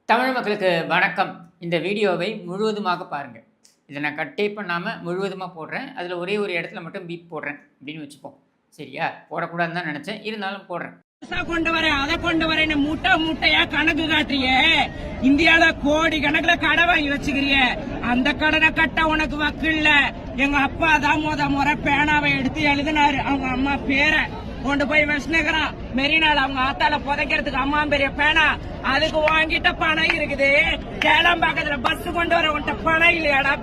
தமிழ் மக்களுக்கு வணக்கம். இந்த வீடியோவை முழுவதுமாக பாருங்கள். இதை நான் கட்டே பண்ணாமல் முழுவதுமாக போடுறேன். அதில் ஒரே ஒரு இடத்துல மட்டும் பீப் போடுறேன் அப்படின்னு வச்சுப்போம். சரியா? போடக்கூடாதுன்னு தான் நினச்சேன், இருந்தாலும் போடுறேன். கொண்டு வரேன் அதை கொண்டு வரேன் மூட்டையா கணக்கு காட்டுறிய. இந்தியால கோடி கணக்குல கடை வாங்கி வச்சுக்கிறிய. அந்த கடனை கட்ட உனக்கு வக்கு இல்ல. எங்க அப்பா தான் முறை பேனாவை எடுத்து எழுதினாரு. அவங்க அம்மா பேரை கொண்டு போய் வச்சுக்கிறான் மெரினால. அவங்க ஆத்தால புதைக்கிறதுக்கு அம்மா பெரிய பேனா. அதுக்கு வாங்கிட்ட பணம் இருக்குது. கேளம்பாக்கத்துல பஸ் கொண்டு வர உன்ட்ட பணம் இல்லையாடா?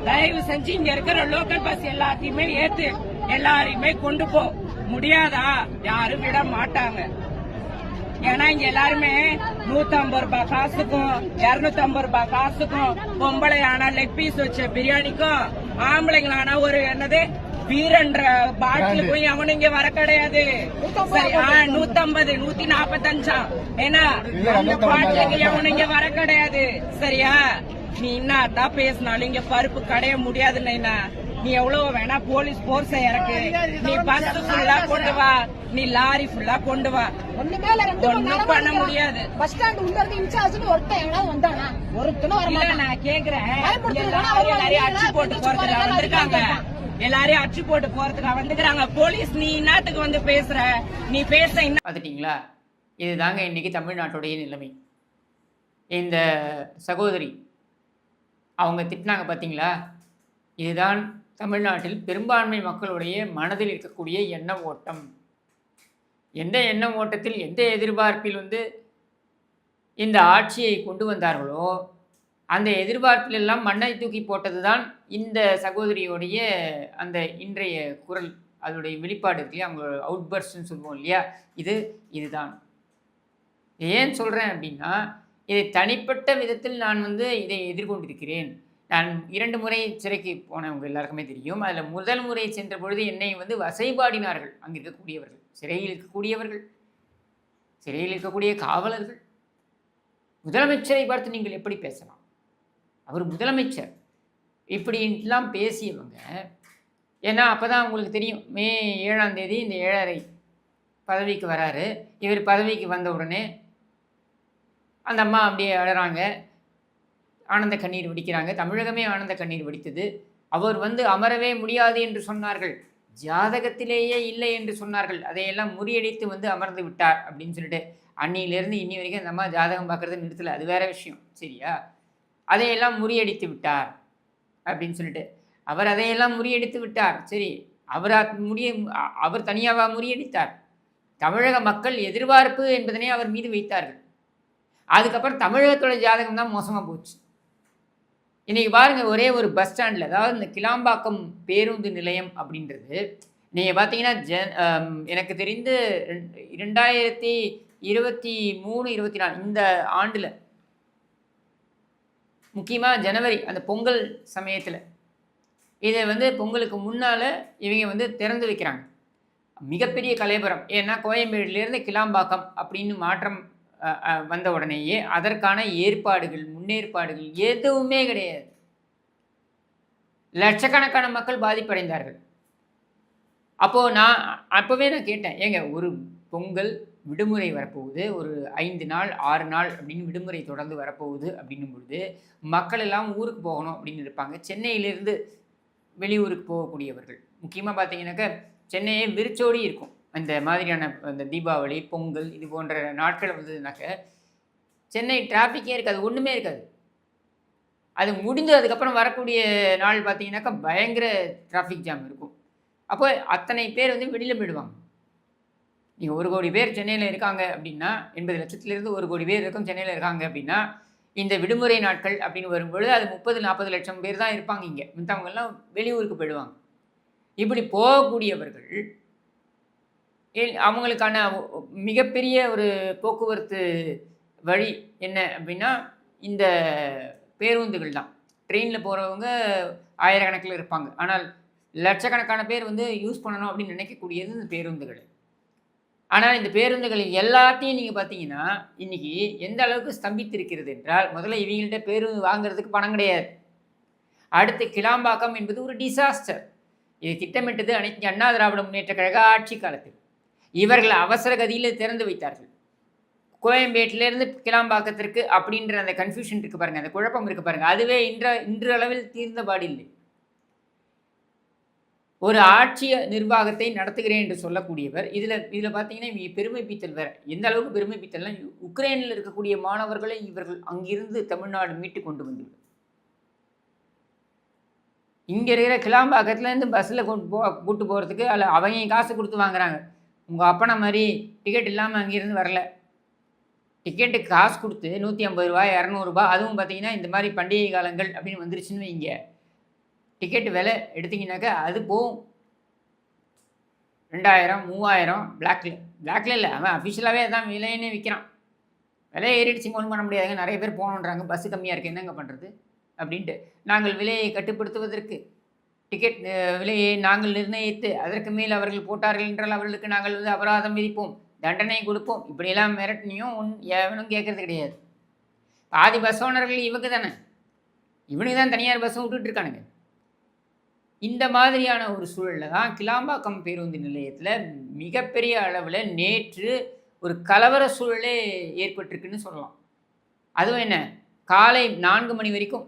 தயவு செஞ்சு இங்க இருக்கிற லோக்கல் பஸ் எல்லாத்தையுமே ஏத்து எல்லாரையுமே கொண்டு போ. முடியாதா? யாரும் விட மாட்டாங்க. ஏன்னா இங்க எல்லாருமே 150 ரூபாய் காசுக்கும் 250 ரூபாய் காசுக்கும், பொம்பளை ஆனா லெக் பீஸ் வச்ச பிரியாணிக்கும், ஆம்பளைங்களானா ஒரு என்னது வீரன்ற பாட்டிலுக்கும் அவனு இங்க வர கிடையாது. 150 145 ஏன்னா அந்த பாட்டிலுக்கு அவனு இங்க வர கிடையாது. சரியா? நீ என்னதான் பேசினாலும் இங்க பருப்பு கடைய முடியாது. நீ எவ்வளவு வேணா போலீஸ் போர்ஸ் இறக்கு, நீ பஸ் ஃபுல்லா கொண்டு வா, நீ லாரி ஃபுல்லா கொண்டு வா, ஒண்ணும் பண்ண முடியாது. பஸ் ஸ்டாண்ட் உள்ள இருந்து இன்சார்ஜ்னு ஒருத்தன் எவனாவது வந்தானா? ஒருத்தனும் வர மாட்டான். நான் கேக்குறேன், எல்லாரையும் அச்சு போட்டு போறதுக்கு வந்திருக்காங்க. எல்லாரையும் அச்சு போட்டு போறதுக்கு வந்துக்கிறாங்க. போலீஸ் நீ என்னத்துக்கு வந்து பேசுற? நீ பேச பார்த்துட்டீங்களா? இதுதாங்க இன்னைக்கு தமிழ்நாட்டுடைய நிலைமை. இந்த சகோதரி அவங்க திட்டினாங்க பார்த்தீங்களா? இதுதான் தமிழ்நாட்டில் பெரும்பான்மை மக்களுடைய மனதில் இருக்கக்கூடிய எண்ண ஓட்டம். எந்த எண்ண ஓட்டத்தில், எந்த எதிர்பார்ப்பில் இந்த ஆட்சியை கொண்டு வந்தார்களோ அந்த எதிர்பார்ப்பிலெல்லாம் மண்ணை தூக்கி போட்டது தான் இந்த சகோதரியோடைய அந்த இன்றைய குரல். அதோடைய வெளிப்பாடு இருக்கு இல்லையா, அவங்க அவுட்பர்ஸ்ன்னு சொல்லுவோம் இல்லையா, இதுதான். ஏன் சொல்கிறேன் அப்படின்னா, இதை தனிப்பட்ட விதத்தில் நான் இதை எதிர்கொண்டிருக்கிறேன். நான் 2 முறை சிறைக்கு போனவங்க எல்லாருக்குமே தெரியும். அதில் முதல் முறை சென்ற பொழுது என்னை வசைபாடினார்கள் அங்கே இருக்கக்கூடியவர்கள், சிறையில் இருக்கக்கூடிய காவலர்கள். முதலமைச்சரை பார்த்து நீங்கள் எப்படி பேசலாம்? அவர் முதலமைச்சர். இப்படின்லாம் பேசியவங்க. ஏன்னா அப்போ தான் உங்களுக்கு தெரியும், மே 7ஆம் தேதி இந்த 7.5 பதவிக்கு வராரு. இவர் பதவிக்கு வந்த உடனே அந்த அம்மா அப்படியே அழறாங்க, ஆனந்த கண்ணீர் வடிக்கிறாங்க. தமிழகமே ஆனந்த கண்ணீர் வடித்தது. அவர் அமரவே முடியாது என்று சொன்னார்கள், ஜாதகத்திலேயே இல்லை என்று சொன்னார்கள். அதையெல்லாம் முறியடித்து அமர்ந்து விட்டார் அப்படின்னு சொல்லிட்டு அன்னியிலேருந்து இன்னி வரைக்கும் அந்த அம்மா ஜாதகம் பார்க்குறத நிறுத்தலை. அது வேற விஷயம். சரியா? அதையெல்லாம் முறியடித்து விட்டார் அப்படின்னு சொல்லிட்டு அவர் அதையெல்லாம் முறியடித்து விட்டார். சரி, அவர் தனியாக முறியடித்தார். தமிழக மக்கள் எதிர்பார்ப்பு என்பதனை அவர் மீது வைத்தார்கள். அதுக்கப்புறம் தமிழகத்தோட ஜாதகம் தான் மோசமாக போச்சு. இன்றைக்கி பாருங்கள், ஒரே ஒரு பஸ் ஸ்டாண்டில், அதாவது இந்த கிளாம்பாக்கம் பேருந்து நிலையம் அப்படின்றது நீங்கள் பார்த்தீங்கன்னா எனக்கு தெரிந்து 2023-24 இந்த ஆண்டில், முக்கியமாக ஜனவரி அந்த பொங்கல் சமயத்தில் இதை பொங்கலுக்கு முன்னால் இவங்க திறந்து வைக்கிறாங்க. மிகப்பெரிய கலைபுரம். ஏன்னா கோயம்பேடுலேருந்து கிளாம்பாக்கம் அப்படின்னு மாற்றம் வந்த உடனேயே அதற்கான ஏற்பாடுகள், முன்னேற்பாடுகள் எதுவுமே கிடையாது. லட்சக்கணக்கான மக்கள் பாதிப்படைந்தார்கள். அப்போது அப்போவே நான் கேட்டேன், ஏங்க ஒரு பொங்கல் விடுமுறை வரப்போகுது, ஒரு 5 நாள் 6 நாள் அப்படின்னு விடுமுறை தொடர்ந்து வரப்போகுது அப்படின்னும் பொழுது மக்கள் எல்லாம் ஊருக்கு போகணும் அப்படின்னு இருப்பாங்க. சென்னையிலேருந்து வெளியூருக்கு போகக்கூடியவர்கள் முக்கியமாக பார்த்தீங்கன்னாக்கா சென்னையே விரிச்சோடி இருக்கும். அந்த மாதிரியான அந்த தீபாவளி, பொங்கல் இது போன்ற நாட்கள் வந்ததுனாக்க சென்னை டிராஃபிக்கே இருக்காது, ஒன்றுமே இருக்காது. அது முடிந்து அதுக்கப்புறம் வரக்கூடிய நாள் பார்த்தீங்கன்னாக்கா பயங்கர டிராஃபிக் ஜாம் இருக்கும். அப்போ அத்தனை பேர் வெளியில் போயிடுவாங்க. நீங்கள் 1 கோடி பேர் சென்னையில் இருக்காங்க அப்படின்னா, 80 லட்சத்துலேருந்து 1 கோடி பேர் இருக்கும் சென்னையில் இருக்காங்க அப்படின்னா, இந்த விடுமுறை நாட்கள் அப்படின்னு வரும்பொழுது அது 30-40 லட்சம் பேர் தான் இருப்பாங்க. இங்கே மித்தவங்கெல்லாம் வெளியூருக்கு போயிடுவாங்க. இப்படி போகக்கூடியவர்கள் அவங்களுக்கான மிகப்பெரிய ஒரு போக்குவரத்து வழி என்ன அப்படின்னா இந்த பேருந்துகள் தான். ட்ரெயினில் போகிறவங்க ஆயிரக்கணக்கில் இருப்பாங்க. ஆனால் லட்சக்கணக்கான பேர் யூஸ் பண்ணணும் அப்படின்னு நினைக்கக்கூடியது இந்த பேருந்துகள். ஆனால் இந்த பேருந்துகள் எல்லாத்தையும் நீங்கள் பார்த்தீங்கன்னா இன்றைக்கி எந்த அளவுக்கு ஸ்தம்பித்திருக்கிறது என்றால், முதல்ல இவங்கள்ட்ட பேருந்து வாங்குறதுக்கு பணம் கிடையாது. அடுத்து கிளாம்பாக்கம் என்பது ஒரு டிசாஸ்டர். இது திட்டமிட்டது அனைத்து அண்ணா திராவிட முன்னேற்ற கழக ஆட்சி காலத்தில். இவர்கள் அவசர கதியில் திறந்து வைத்தார்கள். கோயம்பேட்டிலேருந்து கிளாம்பாக்கத்திற்கு அப்படின்ற அந்த கன்ஃபியூஷன் இருக்குது பாருங்கள், அந்த குழப்பம் இருக்குது பாருங்கள், அதுவே இன்று அளவில் தீர்ந்தபாடு இல்லை. ஒரு ஆட்சி நிர்வாகத்தை நடத்துகிறேன் என்று சொல்லக்கூடியவர் இதில் பார்த்தீங்கன்னா இவங்க பெருமை பீத்தல் வேற. எந்த அளவுக்கு பெருமை பீத்தல்னா, உக்ரைனில் இருக்கக்கூடிய மாணவர்களை இவர்கள் அங்கிருந்து தமிழ்நாடு மீட்டு கொண்டு வந்து இங்கே இருக்கிற கிளாம்பாக்கத்துலேருந்து பஸ்ஸில் கூட்டு போகிறதுக்கு அதில் அவங்க காசு கொடுத்து வாங்குறாங்க. உங்கள் அப்பனை மாதிரி டிக்கெட் இல்லாமல் அங்கேருந்து வரல. டிக்கெட்டுக்கு காசு கொடுத்து 150 ரூபா 200 ரூபா, அதுவும் பார்த்தீங்கன்னா இந்த மாதிரி பண்டிகை காலங்கள் அப்படின்னு வந்துருச்சுன்னு வைங்க, டிக்கெட்டு விலை எடுத்திங்கனாக்கா அது போகும் 2000 3000 பிளாக்ல இல்லை, அவன் அஃபிஷியலாகவே அதான் விலைன்னு விற்கிறான். விலை ஏறிடுச்சுங்க, ஒன்றும் பண்ண முடியாதுங்க, நிறைய பேர் போகணுன்றாங்க, பஸ்ஸு கம்மியாக இருக்குது, என்னங்க பண்ணுறது அப்படின்ட்டு நாங்கள் விலையை கட்டுப்படுத்துவதற்கு டிக்கெட் விலையை நாங்கள் நிர்ணயித்து அதற்கு மேல் அவர்கள் போட்டார்கள் என்றால் அவர்களுக்கு நாங்கள் அபராதம் விதிப்போம், தண்டனை கொடுப்போம், இப்படியெல்லாம் மிரட்டினியும் எவனும் கேட்கறது கிடையாது. பாதி பஸ் ஓனர்கள் இவங்க தானே, இவனுக்கு தான் தனியார் பஸ்ஸும் விட்டுட்டு இருக்கானுங்க. இந்த மாதிரியான ஒரு சூழலில் தான் கிளாம்பாக்கம் பேருந்து நிலையத்தில் மிகப்பெரிய அளவில் நேற்று ஒரு கலவர சூழலே ஏற்பட்டிருக்குன்னு சொல்லலாம். அதுவும் என்ன, காலை 4 மணி வரைக்கும்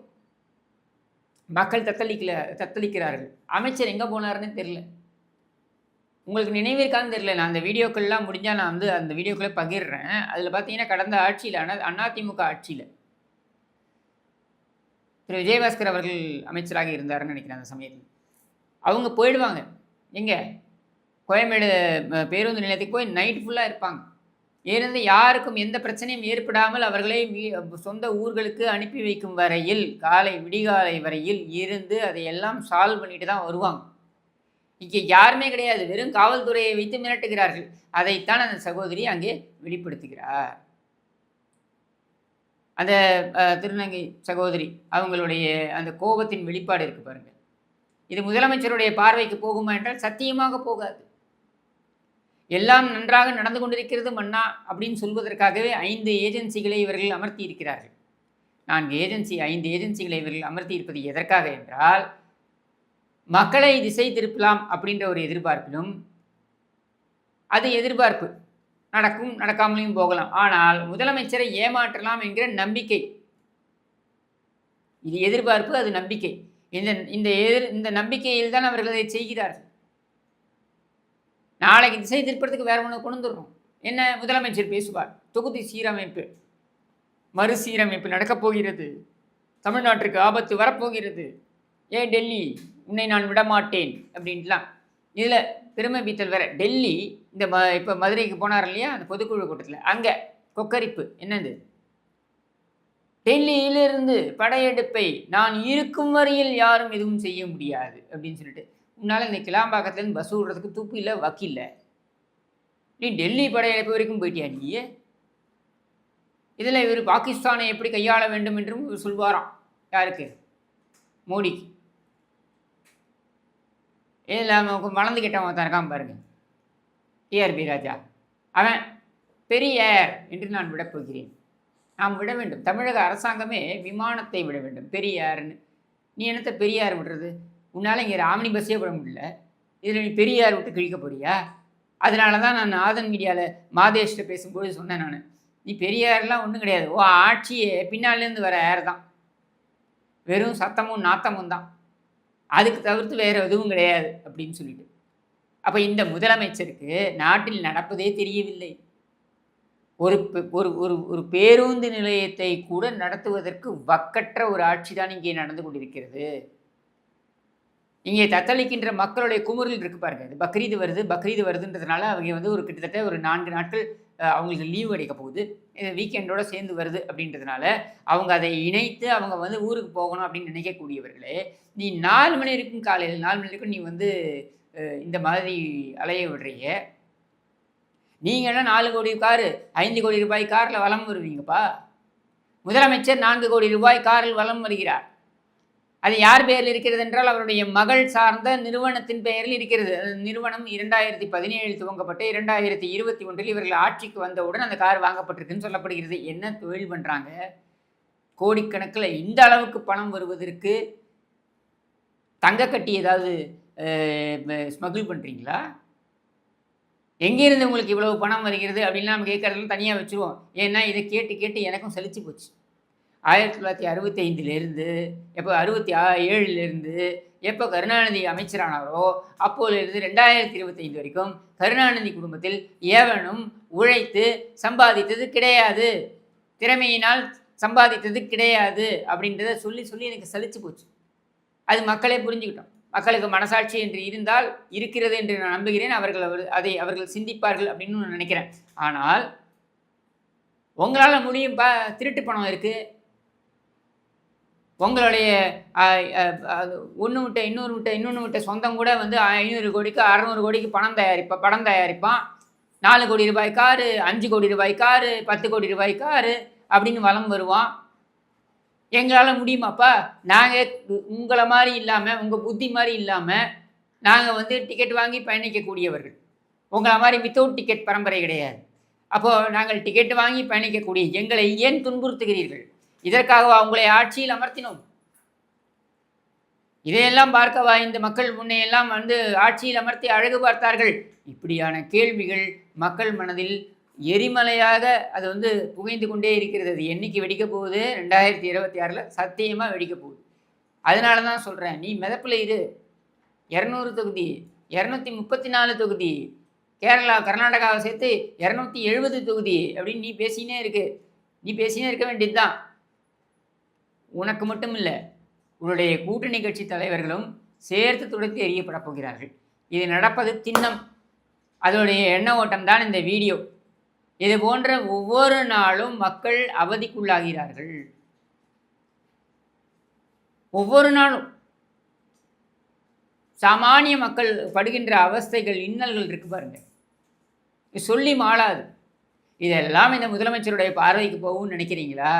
மக்கள் தத்தளிக்கிறார்கள். அமைச்சர் எங்கே போனாருன்னு தெரியல. உங்களுக்கு நினைவிருக்கான்னு தெரியல. நான் அந்த வீடியோக்கள்லாம் முடிஞ்சால் நான் அந்த வீடியோக்களை பகிர்றேன். அதில் பார்த்தீங்கன்னா கடந்த ஆட்சியில் அதிமுக ஆட்சியில் திரு விஜயபாஸ்கர் அவர்கள் அமைச்சராக இருந்தாருன்னு நினைக்கிறேன். அந்த சமயத்தில் அவங்க போயிடுவாங்க எங்கே, கோயம்பேடு பேருந்து நிலையத்துக்கு போய் நைட் ஃபுல்லாக இருப்பாங்க. இருந்து யாருக்கும் எந்த பிரச்சனையும் ஏற்படாமல் அவர்களை சொந்த ஊர்களுக்கு அனுப்பி வைக்கும் வரையில், விடிகாலை வரையில் இருந்து அதையெல்லாம் சால்வ் பண்ணிட்டு தான் வருவாங்க. இங்கே யாருமே கிடையாது, வெறும் காவல்துறையை வைத்து மிரட்டுகிறார்கள். அதைத்தான் அந்த சகோதரி அங்கே வெளிப்படுத்துகிறார். அந்த திருநங்கை சகோதரி அவங்களுடைய அந்த கோபத்தின் வெளிப்பாடு இருக்கு பாருங்க. இது முதலமைச்சருடைய பார்வைக்கு போகுமா என்றால் சத்தியமாக போகாது. எல்லாம் நன்றாக நடந்து கொண்டிருக்கிறது மன்னா அப்படின்னு சொல்வதற்காகவே 5 ஏஜென்சிகளை இவர்கள் அமர்த்தி இருக்கிறார்கள். 5 ஏஜென்சிகளை இவர்கள் அமர்த்தி இருப்பது எதற்காக என்றால், மக்களை திசை திருப்பலாம் அப்படின்ற ஒரு எதிர்பார்ப்பிலும், அது எதிர்பார்ப்பு நடக்கும் நடக்காமலையும் போகலாம், ஆனால் முதலமைச்சரை ஏமாற்றலாம் என்கிற நம்பிக்கை. இது எதிர்பார்ப்பு, அது நம்பிக்கை. இந்த நம்பிக்கையில் தான் அவர்கள் அதை செய்கிறார்கள். நாளைக்கு திசை திருப்பறதுக்கு வேற ஒன்று கொண்டு வந்துடுறோம். என்ன, முதலமைச்சர் பேசுவார், தொகுதி சீரமைப்பு மறுசீரமைப்பு நடக்கப் போகிறது, தமிழ்நாட்டிற்கு ஆபத்து வரப்போகிறது, டெல்லி உன்னை நான் விடமாட்டேன் அப்படின்ட்டுலாம். இதில் பெருமை பீத்தல் வேற. டெல்லி இந்த இப்போ மதுரைக்கு போனார் இல்லையா, அந்த பொதுக்குழு கூட்டத்தில், அங்கே கொக்கரிப்பு என்னது, டெல்லியிலிருந்து படையெடுப்பை நான் இருக்கும் வரையில் யாரும் எதுவும் செய்ய முடியாது அப்படின்னு சொல்லிட்டு, உன்னால் இந்த கிளாம்பாக்கத்துலேருந்து பஸ் விடுறதுக்கு துப்பு இல்லை, வக்கில்லை, நீ டெல்லி படையெடுப்பு வரைக்கும் போயிட்டியா நீ? இதில் இவர் பாகிஸ்தானை எப்படி கையாள வேண்டும் என்றும் சொல்வாராம். யாருக்கு? மோடிக்கு. இதில் வளர்ந்து கிட்டவன் தான் இருக்கான் பாருங்க, டிஆர்பி ராஜா. அவன் பெரியார் என்று நான் விடப்போகிறேன், நாம் விட வேண்டும், தமிழக அரசாங்கமே விமானத்தை விட வேண்டும் பெரியார்னு. நீ என்னத்தை பெரியார் விடுறது? உன்னால் இங்கே ராமணி பஸ்ஸே விட முடியல, இதில் நீ பெரியார் விட்டு கிழிக்க போறியா? அதனால தான் நான் ஆதன் மீடியாவில் மாதேஷ்ட பேசும்போது சொன்னேன், நான் நீ பெரியாரெலாம் ஒன்றும் கிடையாது, ஆட்சியே பின்னாலேருந்து வர ஏர் தான், வெறும் சத்தமும் நாத்தமும் தான், அதுக்கு தவிர்த்து வேறு எதுவும் கிடையாது அப்படின்னு சொல்லிட்டு. அப்போ இந்த முதலமைச்சருக்கு நாட்டில் நடப்பதே தெரியவில்லை. ஒரு பேருந்து நிலையத்தை கூட நடத்துவதற்கு வக்கற்ற ஒரு ஆட்சி தான் இங்கே நடந்து கொண்டிருக்கிறது. இங்கே தத்தளிக்கின்ற மக்களுடைய குமுறல் இருக்கு பாருங்க. இது பக்ரீது வருதுன்றதுனால அவங்க ஒரு கிட்டத்தட்ட ஒரு 4 நாட்கள் அவங்களுக்கு லீவு கிடைக்க போகுது, இது வீக்கெண்டோட சேர்ந்து வருது அப்படின்றதுனால அவங்க அதை இணைத்து அவங்க ஊருக்கு போகணும் அப்படின்னு நினைக்கக்கூடியவர்களே, நீ 4 மணி வரைக்கும், காலையில் 4 மணி வரைக்கும் நீ இந்த மாதிரி அலைய விடுறீங்க. நீங்கள்லாம் 4 கோடி காரு, 5 கோடி ரூபாய் காரில் வலம் வருவீங்கப்பா. முதலமைச்சர் 4 கோடி ரூபாய் காரில் வலம் வருகிறார். அது யார் பெயரில் இருக்கிறது என்றால் அவருடைய மகள் சார்ந்த நிறுவனத்தின் பெயரில் இருக்கிறது. நிறுவனம் 2017 துவங்கப்பட்டு 2021 இவர்கள் ஆட்சிக்கு வந்தவுடன் அந்த கார் வாங்கப்பட்டிருக்குன்னு சொல்லப்படுகிறது. என்ன தொழில் பண்ணுறாங்க? கோடிக்கணக்கில் இந்த அளவுக்கு பணம் வருவதற்கு தங்க கட்டி ஏதாவது ஸ்மகிள் பண்ணுறீங்களா? எங்கேருந்து உங்களுக்கு இவ்வளவு பணம் வருகிறது அப்படின்லாம் நம்ம கேட்கறதெல்லாம் தனியாக வச்சுருவோம். ஏன்னா இதை கேட்டு கேட்டு எனக்கும் சலிச்சு போச்சு. 1965லேருந்து எப்போ 67லேருந்து எப்போ கருணாநிதி அமைச்சரானாரோ அப்போதிலிருந்து 2025 வரைக்கும் கருணாநிதி குடும்பத்தில் எவனும் உழைத்து சம்பாதித்தது கிடையாது, திறமையினால் சம்பாதித்தது கிடையாது அப்படின்றத சொல்லி சொல்லி எனக்கு சலிச்சு போச்சு. அது மக்களே புரிஞ்சுக்கிட்டோம். மக்களுக்கு மனசாட்சி என்று இருந்தால் இருக்கிறது என்று நான் நம்புகிறேன். அதை அவர்கள் சிந்திப்பார்கள் அப்படின்னு நான் நினைக்கிறேன். ஆனால் உங்களால் முடியும்பா, திருட்டு பணம் இருக்குது, உங்களுடைய ஒன்று விட்ட இன்னொன்று விட்ட சொந்தம் கூட வந்து 500 கோடிக்கு 600 கோடிக்கு படம் தயாரிப்பான். 4 கோடி ரூபாய் காரு, 5 கோடி ரூபாய் காரு, 10 கோடி ரூபாய் காரு அப்படின்னு வலம் வருவான். எங்களால் முடியுமாப்பா? நாங்கள் உங்களை மாதிரி இல்லாமல், உங்கள் புத்தி மாதிரி இல்லாமல் நாங்கள் வந்து டிக்கெட் வாங்கி பயணிக்கக்கூடியவர்கள். உங்களை மாதிரி வித்தவுட் டிக்கெட் பரம்பரை கிடையாது. அப்போது நாங்கள் டிக்கெட் வாங்கி பயணிக்கக்கூடிய எங்களை ஏன் துன்புறுத்துகிறீர்கள்? இதற்காகவா உங்களை ஆட்சியில் அமர்த்தினோம்? இதையெல்லாம் பார்க்கவா இந்த மக்கள் முன்னையெல்லாம் வந்து ஆட்சியில் அமர்த்தி அழகு பார்த்தார்கள்? இப்படியான கேள்விகள் மக்கள் மனதில் எரிமலையாக அது வந்து புகைந்து கொண்டே இருக்கிறது. அது என்னைக்கு வெடிக்க போகுது? 2026 சத்தியமாக வெடிக்க போகுது. அதனால தான் சொல்கிறேன், நீ மிதப்பில் இரு. 200 தொகுதி, 234 தொகுதி, கேரளா கர்நாடகாவை சேர்த்து 270 தொகுதி அப்படின்னு நீ பேசினே இருக்க வேண்டியது தான். உனக்கு மட்டும் இல்லை, உன்னுடைய கூட்டணி கட்சி தலைவர்களும் சேர்த்து துடைத்து எறியப்பட போகிறார்கள். இது நடப்பது திண்ணம். அதோடைய எண்ண ஓட்டம் தான் இந்த வீடியோ. இது போன்ற ஒவ்வொரு நாளும் மக்கள் அவதிக்குள்ளாகிறார்கள். ஒவ்வொரு நாளும் சாமானிய மக்கள் படுகின்ற அவஸ்தைகள், இன்னல்கள் இருக்கு பாருங்க, சொல்லி மாளாது. இதெல்லாம் இந்த முதலமைச்சருடைய பார்வைக்கு போகும்னு நினைக்கிறீங்களா?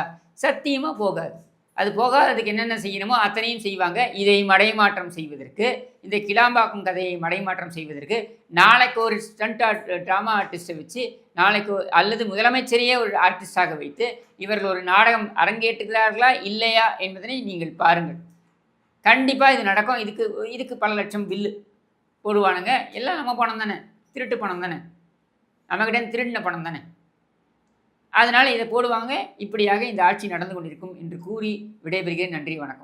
சத்தியமாக போகாது. அது போகாததுக்கு என்னென்ன செய்யணுமோ அத்தனையும் செய்வாங்க. இதை மடைமாற்றம் செய்வதற்கு, இந்த கிளாம்பாக்கம் கதையை மடைமாற்றம் செய்வதற்கு நாளைக்கு ஒரு ட்ராமா ஆர்டிஸ்ட்டை வச்சு, நாளைக்கு அல்லது முதலமைச்சரையே ஒரு ஆர்டிஸ்டாக வைத்து இவர்கள் ஒரு நாடகம் அரங்கேற்றுகிறார்களா இல்லையா என்பதனை நீங்கள் பாருங்கள். கண்டிப்பாக இது நடக்கும். இதுக்கு பல லட்சம் பில்லு போடுவானுங்க. எல்லாம் நம்ம பணம் தானே, திருட்டு பணம் தானே, நம்மக்கிட்ட திருடின பணம் தானே. அதனால் இதை போடுவாங்க. இப்படியாக இந்த ஆட்சி நடந்து கொண்டிருக்கும் என்று கூறி விடைபெறுகிறேன். நன்றி, வணக்கம்.